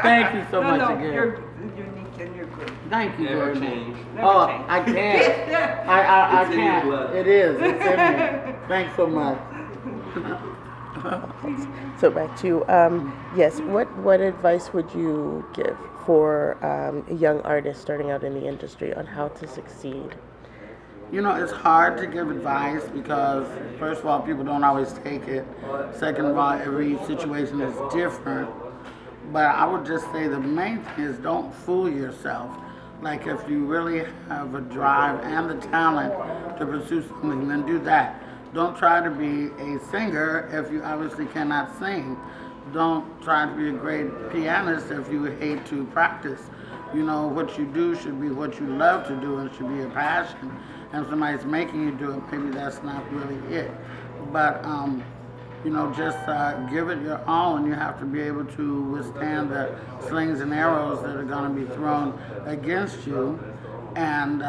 Thank you so much again. You're unique and you're good. Thank you Never very change. much. Never Oh, change. I can't. I It's in your can't. blood. It is. It's in me. Thanks so much. So back to yes. What advice would you give for a young artist starting out in the industry on how to succeed? You know, it's hard to give advice because, first of all, people don't always take it. Second of all, every situation is different. But I would just say the main thing is don't fool yourself. Like if you really have a drive and the talent to pursue something, then do that. Don't try to be a singer if you obviously cannot sing. Don't try to be a great pianist if you hate to practice. You know, what you do should be what you love to do and should be a passion. And if somebody's making you do it, maybe that's not really it. But, you know, just give it your all, and you have to be able to withstand the slings and arrows that are going to be thrown against you. And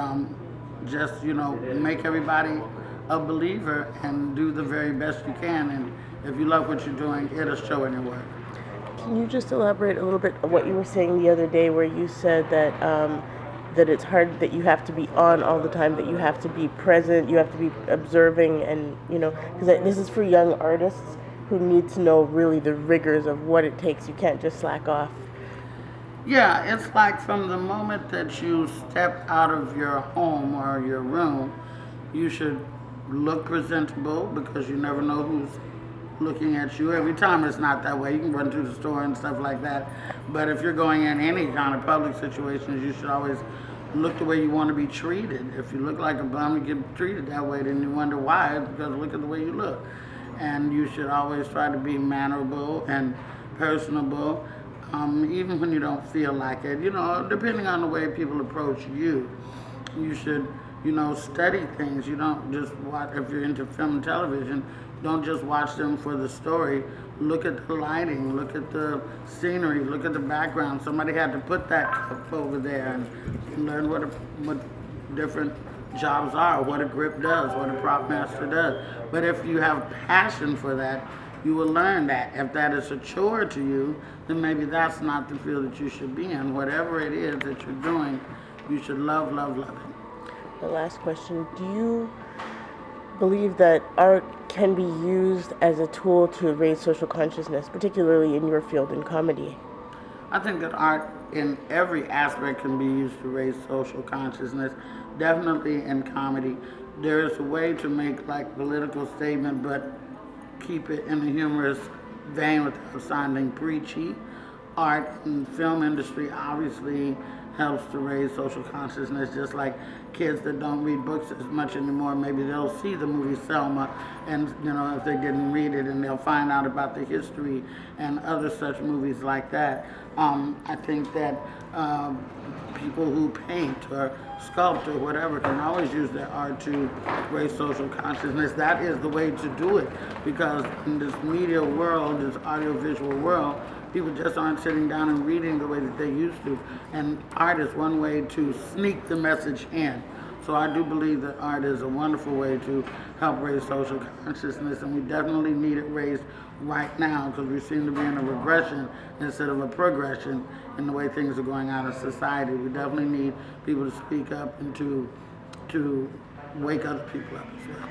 just, you know, make everybody a believer and do the very best you can. And if you love what you're doing, it'll show in your work. Can you just elaborate a little bit on what you were saying the other day, where you said that that it's hard, that you have to be on all the time, that you have to be present, you have to be observing, and you know, because this is for young artists who need to know really the rigors of what it takes. You can't just slack off. Yeah, it's like from the moment that you step out of your home or your room, you should look presentable because you never know who's looking at you. Every time it's not that way. You can run to the store and stuff like that. But if you're going in any kind of public situations, you should always look the way you want to be treated. If you look like a bum and get treated that way, then you wonder why. It's because look at the way you look. And you should always try to be mannerable and personable, even when you don't feel like it. You know, depending on the way people approach you, you should, you know, study things. You don't just watch, if you're into film and television, don't just watch them for the story. Look at the lighting, look at the scenery, look at the background. Somebody had to put that cup over there and learn what different jobs are, what a grip does, what a prop master does. But if you have passion for that, you will learn that. If that is a chore to you, then maybe that's not the field that you should be in. Whatever it is that you're doing, you should love, love, love it. The last question: do you believe that art can be used as a tool to raise social consciousness, particularly in your field in comedy? I think that art in every aspect can be used to raise social consciousness, definitely in comedy. There is a way to make like political statement but keep it in a humorous vein without sounding preachy. Art and film industry obviously helps to raise social consciousness, just like kids that don't read books as much anymore, maybe they'll see the movie Selma, and you know, if they didn't read it, and they'll find out about the history and other such movies like that. I think that people who paint or sculpt or whatever can always use their art to raise social consciousness. That is the way to do it, because in this media world, this audiovisual world, people just aren't sitting down and reading the way that they used to. And art is one way to sneak the message in. So I do believe that art is a wonderful way to help raise social consciousness, and we definitely need it raised right now, because we seem to be in a regression instead of a progression in the way things are going on in society. We definitely need people to speak up and to wake other people up as well.